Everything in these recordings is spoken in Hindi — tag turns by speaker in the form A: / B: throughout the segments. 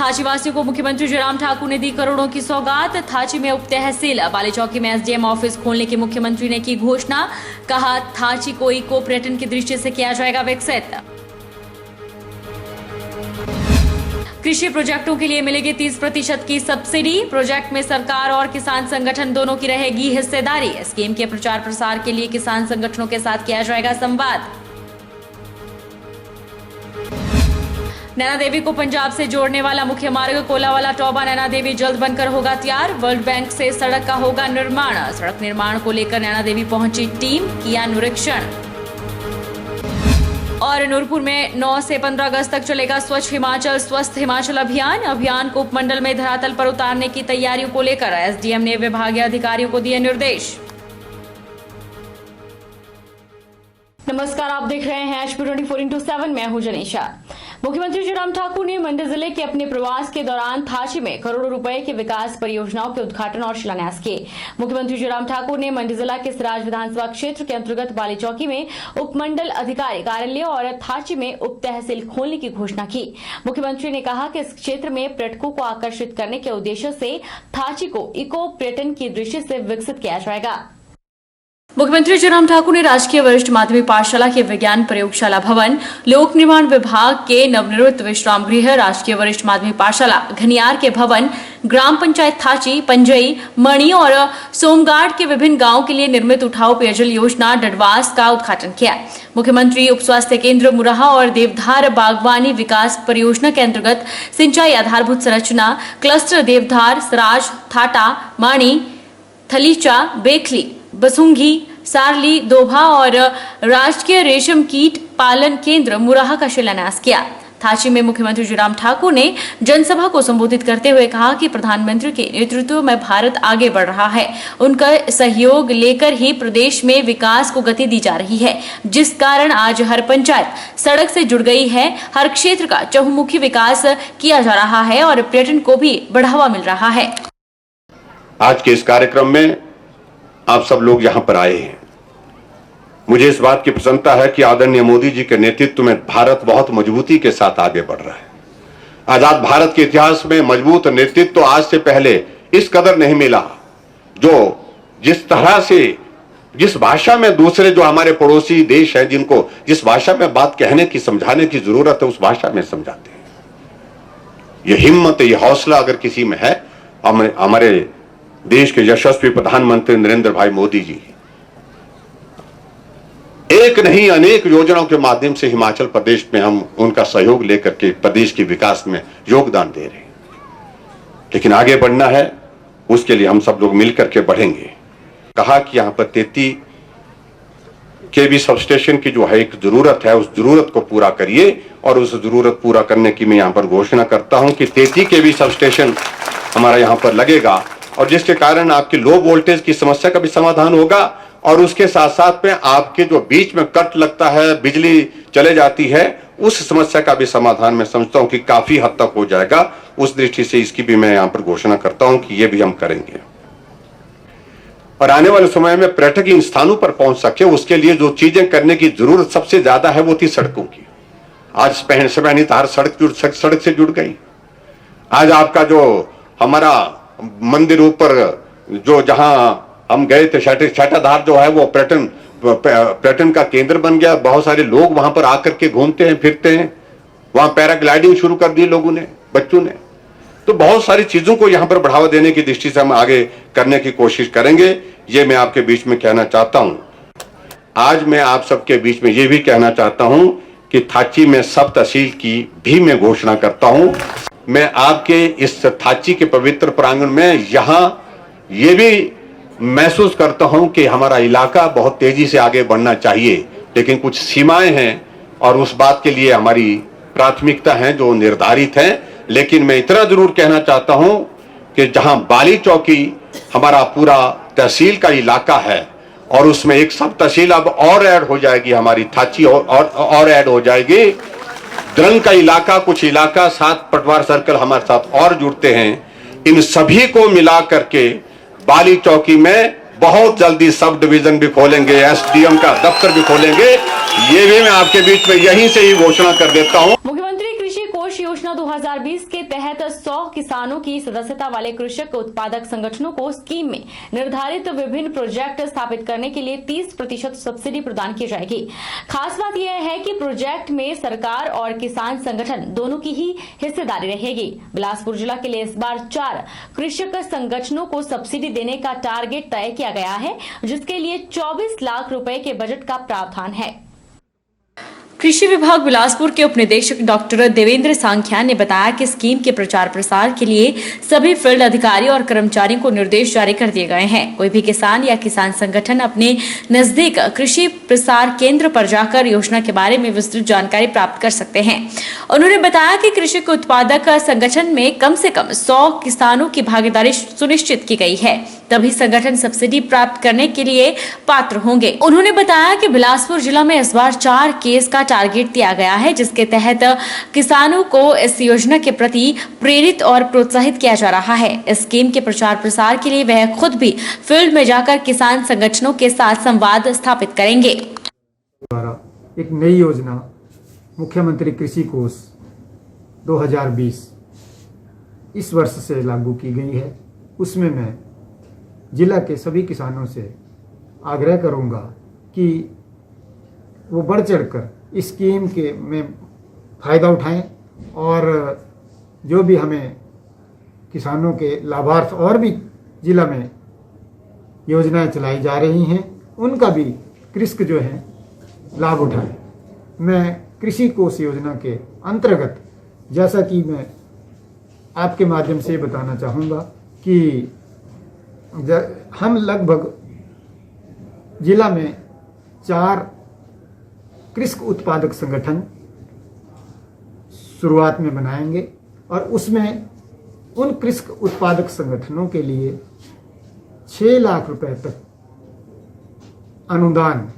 A: थाची वासियों को मुख्यमंत्री जयराम ठाकुर ने दी करोड़ों की सौगात। थाची में उप तहसील बाली चौकी में एसडीएम ऑफिस खोलने की मुख्यमंत्री ने की घोषणा। कहा, थाची को इको पर्यटन की दृष्टि से किया जाएगा विकसित। कृषि प्रोजेक्टों के लिए मिलेगी 30% की सब्सिडी। प्रोजेक्ट में सरकार और किसान संगठन दोनों की रहेगी हिस्सेदारी। स्कीम के प्रचार प्रसार के लिए किसान संगठनों के साथ किया जाएगा संवाद। नैना देवी को पंजाब से जोड़ने वाला मुख्य मार्ग कोलावाला टोबा नैना देवी जल्द बनकर होगा तैयार। वर्ल्ड बैंक से सड़क का होगा निर्माण। सड़क निर्माण को लेकर नैना देवी पहुंची टीम, किया निरीक्षण। और नूरपुर में 9 से 15 अगस्त तक चलेगा स्वच्छ हिमाचल स्वस्थ हिमाचल अभियान। अभियान को उपमंडल में धरातल पर उतारने की तैयारियों को लेकर एसडीएम ने विभागीय अधिकारियों को दिए निर्देश। नमस्कार, आप देख रहे हैं HP 24x7। मैं हूं जनीशा। मुख्यमंत्री जयराम ठाकुर ने मंडी जिले के अपने प्रवास के दौरान थाची में करोड़ों रुपए की विकास परियोजनाओं के उद्घाटन और शिलान्यास किए। मुख्यमंत्री जयराम ठाकुर ने मंडी जिला के सिराज विधानसभा क्षेत्र के अंतर्गत बाली चौकी में उपमंडल अधिकारी कार्यालय और थाची में उप तहसील खोलने की घोषणा की। मुख्यमंत्री ने कहा कि इस क्षेत्र में पर्यटकों को आकर्षित करने के उद्देश्य से थाची को इको पर्यटन की दृष्टि से विकसित किया जाएगा। मुख्यमंत्री जयराम ठाकुर ने राजकीय वरिष्ठ माध्यमिक पाठशाला के विज्ञान प्रयोगशाला भवन, लोक निर्माण विभाग के नवनिर्मित विश्राम गृह, राजकीय वरिष्ठ माध्यमिक पाठशाला घनियार के भवन, ग्राम पंचायत थाची, पंजई, मणि और सोमगाड़ के विभिन्न गांवों के लिए निर्मित उठाऊ पेयजल योजना डडवास का उद्घाटन किया। मुख्यमंत्री उप स्वास्थ्य केंद्र मुराहा और देवधार बागवानी विकास परियोजना के अंतर्गत सिंचाई आधारभूत संरचना क्लस्टर देवधार, सराज, थाटा, माणी, थलीचा, बेखली, बसुंगी, सारली, दोभा और राजकीय रेशम कीट पालन केंद्र मुराहा का शिलान्यास किया। थाची में मुख्यमंत्री जयराम ठाकुर ने जनसभा को संबोधित करते हुए कहा कि प्रधानमंत्री के नेतृत्व में भारत आगे बढ़ रहा है। उनका सहयोग लेकर ही प्रदेश में विकास को गति दी जा रही है, जिस कारण आज हर पंचायत सड़क से जुड़ गई है। हर क्षेत्र का चहुमुखी विकास किया जा रहा है और पर्यटन को भी बढ़ावा मिल रहा है।
B: आज के इस कार्यक्रम में आप सब लोग यहां पर आए हैं। मुझे इस बात की प्रसन्नता है कि आदरणीय मोदी जी के नेतृत्व में भारत बहुत मजबूती के साथ आगे बढ़ रहा है। आजाद भारत के इतिहास में मजबूत नेतृत्व तो आज से पहले इस कदर नहीं मिला। जो जिस तरह से जिस भाषा में दूसरे जो हमारे पड़ोसी देश है, जिनको जिस भाषा में बात कहने की समझाने की जरूरत है, उस भाषा में समझाते हैं। ये हिम्मत, ये हौसला अगर किसी में है, हमारे देश के यशस्वी प्रधानमंत्री नरेंद्र भाई मोदी जी एक नहीं अनेक योजनाओं के माध्यम से हिमाचल प्रदेश में हम उनका सहयोग लेकर के प्रदेश के विकास में योगदान दे रहे हैं। लेकिन आगे बढ़ना है, उसके लिए हम सब लोग मिलकर के बढ़ेंगे। कहा कि यहां पर 33 केवी सब स्टेशन की जो है एक जरूरत है, उस जरूरत को पूरा करिए। और उस जरूरत पूरा करने की मैं यहां पर घोषणा करता हूं कि 33 केवी सब स्टेशन हमारा यहां पर लगेगा, और जिसके कारण आपकी लो वोल्टेज की समस्या का भी समाधान होगा। और उसके साथ साथ में आपके जो बीच में कट लगता है, बिजली चले जाती है, उस समस्या का भी समाधान मैं समझता हूं कि काफी हद तक हो जाएगा। उस दृष्टि से इसकी भी मैं यहां पर घोषणा करता हूं कि ये भी हम करेंगे। और आने वाले समय में पर्यटक इन स्थानों पर पहुंच सके, उसके लिए जो चीजें करने की जरूरत सबसे ज्यादा है वो थी सड़कों की। आज सड़क से जुड़ गई। आज आपका जो हमारा मंदिर ऊपर जो जहां हम गए थे, छाटाधार जो है वो पर्यटन का केंद्र बन गया। बहुत सारे लोग वहां पर आकर के घूमते हैं, फिरते हैं। वहां पैराग्लाइडिंग शुरू कर दी लोगों ने, बच्चों ने। तो बहुत सारी चीजों को यहां पर बढ़ावा देने की दृष्टि से हम आगे करने की कोशिश करेंगे। ये मैं आपके बीच में कहना चाहता हूं। आज मैं आप सबके बीच में ये भी कहना चाहता हूं कि थाची में सब तहसील की भी मैं घोषणा करता हूं। मैं आपके इस थाची के पवित्र प्रांगण में यहां ये भी महसूस करता हूं कि हमारा इलाका बहुत तेजी से आगे बढ़ना चाहिए, लेकिन कुछ सीमाएं हैं और उस बात के लिए हमारी प्राथमिकता है जो निर्धारित है। लेकिन मैं इतना जरूर कहना चाहता हूं कि जहां बाली चौकी हमारा पूरा तहसील का इलाका है और उसमें एक सब तहसील अब और ऐड हो जाएगी, हमारी थाची और ऐड हो जाएगी। द्रंग का इलाका, कुछ इलाका, 7 पटवार सर्कल हमारे साथ और जुड़ते हैं। इन सभी को मिला करके बाली चौकी में बहुत जल्दी सब डिवीजन भी खोलेंगे, एसडीएम का दफ्तर भी खोलेंगे। ये भी मैं आपके बीच में यहीं से ही घोषणा कर देता हूं।
A: मुख्यमंत्री कृषि कोष वर्ष योजना 2020 के तहत 100 किसानों की सदस्यता वाले कृषक उत्पादक संगठनों को स्कीम में निर्धारित विभिन्न प्रोजेक्ट स्थापित करने के लिए 30% सब्सिडी प्रदान की जाएगी। खास बात यह है कि प्रोजेक्ट में सरकार और किसान संगठन दोनों की ही हिस्सेदारी रहेगी। बिलासपुर जिला के लिए इस बार 4 कृषक संगठनों को सब्सिडी देने का टारगेट तय किया गया है, जिसके लिए 24 लाख रुपए के बजट का प्रावधान है। कृषि विभाग बिलासपुर के उप निदेशक डॉक्टर देवेंद्र सांख्या ने बताया कि स्कीम के प्रचार प्रसार के लिए सभी फील्ड अधिकारी और कर्मचारियों को निर्देश जारी कर दिए गए हैं। कोई भी किसान या किसान संगठन अपने नजदीक कृषि प्रसार केंद्र पर जाकर योजना के बारे में विस्तृत जानकारी प्राप्त कर सकते हैं। उन्होंने बताया कि कृषि उत्पादक संगठन में कम से कम 100 किसानों की भागीदारी सुनिश्चित की गई है, तभी संगठन सब्सिडी प्राप्त करने के लिए पात्र होंगे। उन्होंने बताया कि बिलासपुर जिला में इस बार 4 केस का टारगेट दिया गया है, जिसके तहत किसानों को इस योजना के प्रति प्रेरित और प्रोत्साहित किया जा रहा है। इस स्कीम के प्रचार प्रसार के लिए वह खुद भी फील्ड में जाकर किसान संगठनों के साथ संवाद स्थापित करेंगे।
C: द्वारा एक नई योजना मुख्यमंत्री कृषि कोष 2020 इस वर्ष से लागू की गई है। उसमें मैं जिला के सभी किसानों से आग्रह करूंगा कि वो बढ़ चढ़कर इस स्कीम के में फ़ायदा उठाएं और जो भी हमें किसानों के लाभार्थ और भी जिला में योजनाएं चलाई जा रही हैं उनका भी कृषक जो है लाभ उठाएं। मैं कृषि कोष योजना के अंतर्गत जैसा कि मैं आपके माध्यम से बताना चाहूँगा कि हम लगभग जिला में 4 कृषि उत्पादक संगठन शुरुआत में बनाएंगे और उसमें उन कृषि उत्पादक संगठनों के लिए 6 लाख रुपए तक अनुदान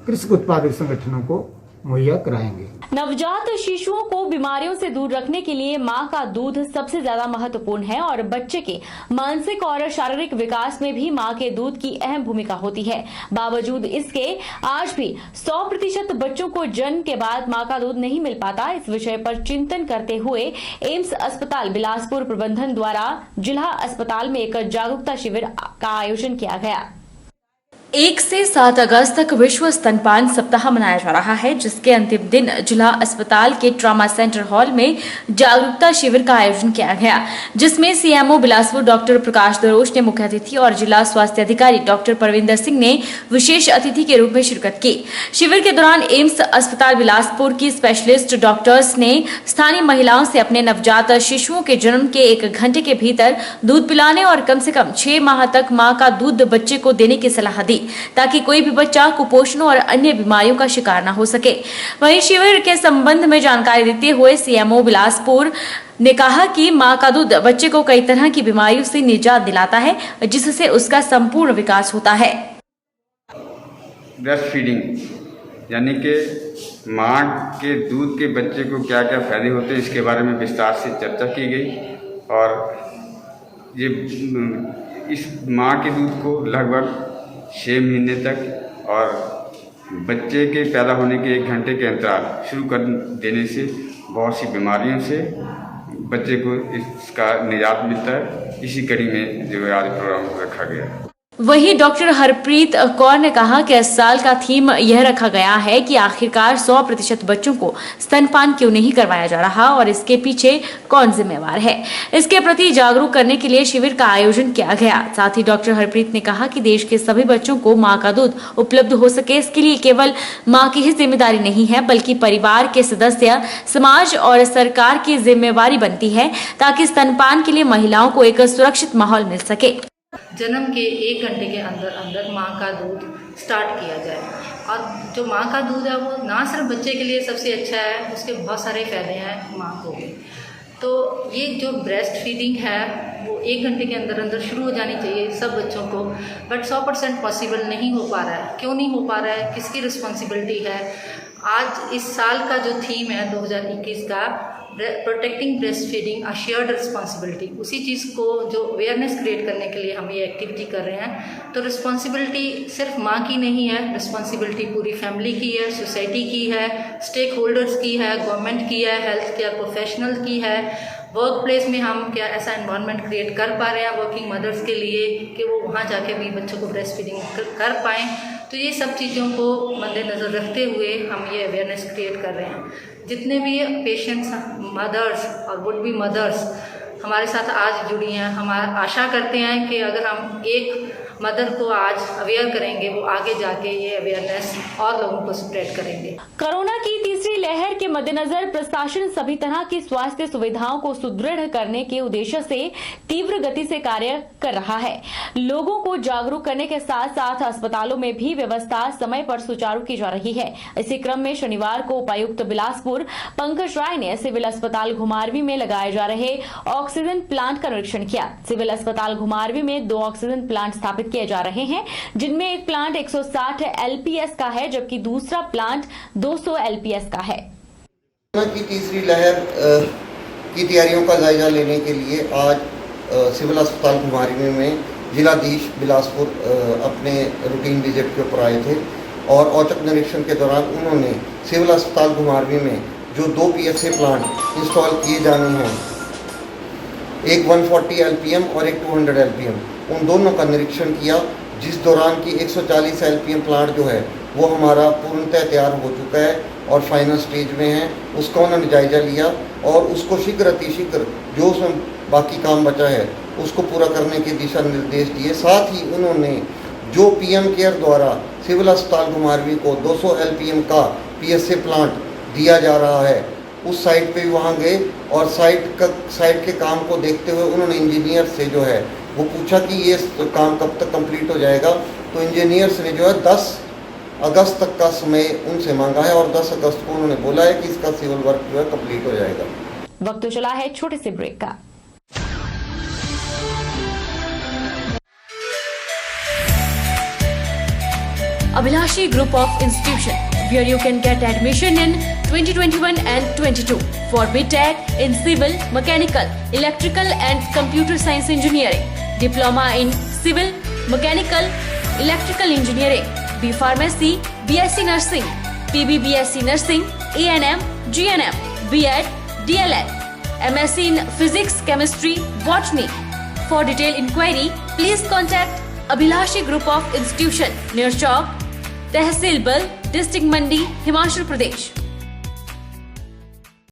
C: कृषि उत्पादक संगठनों को मुहैया कराएंगे।
A: नवजात शिशुओं को बीमारियों से दूर रखने के लिए मां का दूध सबसे ज्यादा महत्वपूर्ण है और बच्चे के मानसिक और शारीरिक विकास में भी मां के दूध की अहम भूमिका होती है। बावजूद इसके आज भी 100% बच्चों को जन्म के बाद मां का दूध नहीं मिल पाता। इस विषय पर चिंतन करते हुए एम्स अस्पताल बिलासपुर प्रबंधन द्वारा जिला अस्पताल में एक जागरूकता शिविर का आयोजन किया गया। 1 से 7 अगस्त तक विश्व स्तनपान सप्ताह मनाया जा रहा है, जिसके अंतिम दिन जिला अस्पताल के ट्रॉमा सेंटर हॉल में जागरूकता शिविर का आयोजन किया गया, जिसमें सीएमओ बिलासपुर डॉक्टर प्रकाश दरोच ने मुख्य अतिथि और जिला स्वास्थ्य अधिकारी डॉक्टर परविंदर सिंह ने विशेष अतिथि के रूप में शिरकत की। शिविर के दौरान एम्स अस्पताल बिलासपुर की स्पेशलिस्ट डॉक्टर्स ने स्थानीय महिलाओं से अपने नवजात शिशुओं के जन्म के 1 घंटे के भीतर दूध पिलाने और कम से कम 6 माह तक मां का दूध बच्चे को देने की सलाह दी, ताकि कोई भी बच्चा कुपोषण और अन्य बीमारियों का शिकार न हो सके। वहीं शिविर के संबंध में जानकारी देते हुए सीएमओ बिलासपुर ने कहा कि मां का दूध बच्चे को कई तरह की बीमारियों से निजात दिलाता है, जिससे उसका संपूर्ण विकास होता है।
D: ब्रेस्ट फीडिंग यानी कि मां के दूध के बच्चे को क्या क्या फायदे होते हैं, इसके बारे में विस्तार से चर्चा की गई और ये इस मां के दूध को लगभग 6 महीने तक और बच्चे के पैदा होने के 1 घंटे के अंतराल शुरू कर देने से बहुत सी बीमारियों से बच्चे को इसका निजात मिलता है। इसी कड़ी में जो आज प्रोग्राम रखा गया।
A: वहीं डॉक्टर हरप्रीत कौर ने कहा कि इस साल का थीम यह रखा गया है कि आखिरकार 100% बच्चों को स्तनपान क्यों नहीं करवाया जा रहा और इसके पीछे कौन जिम्मेवार है। इसके प्रति जागरूक करने के लिए शिविर का आयोजन किया गया। साथ ही डॉक्टर हरप्रीत ने कहा कि देश के सभी बच्चों को मां का दूध उपलब्ध हो सके, इसके लिए केवल मां की ही जिम्मेदारी नहीं है, बल्कि परिवार के सदस्य, समाज और सरकार की जिम्मेवारी बनती है, ताकि स्तनपान के लिए महिलाओं को एक सुरक्षित माहौल मिल सके।
E: जन्म के 1 घंटे के अंदर माँ का दूध स्टार्ट किया जाए और जो माँ का दूध है वो ना सिर्फ बच्चे के लिए सबसे अच्छा है, उसके बहुत सारे फ़ायदे हैं माँ को भी। तो ये जो ब्रेस्ट फीडिंग है वो 1 घंटे के अंदर शुरू हो जानी चाहिए सब बच्चों को, बट 100% पॉसिबल नहीं हो पा रहा है। क्यों नहीं हो पा रहा है, किसकी रिस्पॉन्सिबिलिटी है? आज इस साल का जो थीम है 2021 का protecting breast feeding a shared responsibility, उसी चीज़ को जो अवेयरनेस क्रिएट करने के लिए हम ये एक्टिविटी कर रहे हैं। तो रिस्पॉन्सिबिलिटी सिर्फ माँ की नहीं है, रिस्पॉन्सिबिलिटी पूरी फैमिली की है, सोसाइटी की है, स्टेक होल्डर्स की है, गवर्नमेंट की है, हेल्थ केयर प्रोफेशनल की है। वर्क प्लेस में हम क्या ऐसा एनवायरनमेंट क्रिएट कर पा रहे हैं वर्किंग मदर्स के लिए कि वो वहाँ जाके भी बच्चों को ब्रेस्ट फीडिंग कर पाएँ। तो ये सब चीज़ों को मद्देनज़र रखते हुए हम ये अवेयरनेस क्रिएट कर रहे हैं। जितने भी पेशेंट्स, मदर्स और वुड बी मदर्स हमारे साथ आज जुड़ी हैं, हम आशा करते हैं कि अगर हम एक मदर को आज अवेयर करेंगे, वो आगे जाके ये अवेयरनेस और लोगों को स्प्रेड करेंगे।
A: कोरोना की तीसरी लहर के मद्देनजर प्रशासन सभी तरह की स्वास्थ्य सुविधाओं को सुदृढ़ करने के उद्देश्य से तीव्र गति से कार्य कर रहा है। लोगों को जागरूक करने के साथ साथ अस्पतालों में भी व्यवस्था समय पर सुचारू की जा रही है। इसी क्रम में शनिवार को उपायुक्त बिलासपुर पंकज राय ने सिविल अस्पताल घुमारवी में लगाए जा रहे ऑक्सीजन प्लांट का निरीक्षण किया। सिविल अस्पताल घुमारवी में 2 ऑक्सीजन प्लांट स्थापित किए जा रहे हैं, जिनमें एक प्लांट 160 एलपीएस का है, जबकि दूसरा प्लांट 200 एलपीएस का है।
F: कोरोना की तीसरी लहर की तैयारियों का जायजा लेने के लिए आज सिविल अस्पताल घुमारवी में जिलाधीश बिलासपुर अपने रूटीन विजिट के ऊपर आए थे और औचक निरीक्षण के दौरान उन्होंने सिविल अस्पताल घुमारवी में जो 2 पीएसए प्लांट इंस्टॉल किए जाने हैं, एक 140 एलपीएम और एक 200 एलपीएम, उन दोनों का निरीक्षण किया, जिस दौरान की 140 एलपीएम प्लांट जो है वो हमारा पूर्णतः तैयार हो चुका है और फाइनल स्टेज में है। उसका उन्होंने जायजा लिया और उसको शीघ्र अतिशीघ्र जो उसमें बाकी काम बचा है उसको पूरा करने के दिशा निर्देश दिए। साथ ही उन्होंने जो पीएम केयर द्वारा सिविल अस्पताल घुमारवी को 200 एलपीएम का पीएसए प्लांट दिया जा रहा है, उस साइट पे भी वहाँ गए और साइट के काम को देखते हुए उन्होंने इंजीनियर से जो है वो पूछा कि ये काम कब तक कंप्लीट हो जाएगा। तो इंजीनियर्स ने जो है 10 अगस्त तक का समय उनसे मांगा है और 10 अगस्त को उन्होंने बोला है कि इसका सिविल वर्क जो है कंप्लीट हो जाएगा।
A: वक्त चला है छोटे से ब्रेक का। Abhilashi Group of Institution, where you can get admission in 2021 and 22 for BTech in Civil, Mechanical, Electrical and Computer Science Engineering, Diploma in Civil, Mechanical, Electrical Engineering, B Pharmacy, BSc Nursing, PB BSc Nursing, A&M, GNM, B.Ed, DLEd, MSc in Physics, Chemistry, Botany. For detailed inquiry, please contact Abhilashi Group of Institution near Chowk, Tehsil Bal, District Mandi, Himachal Pradesh.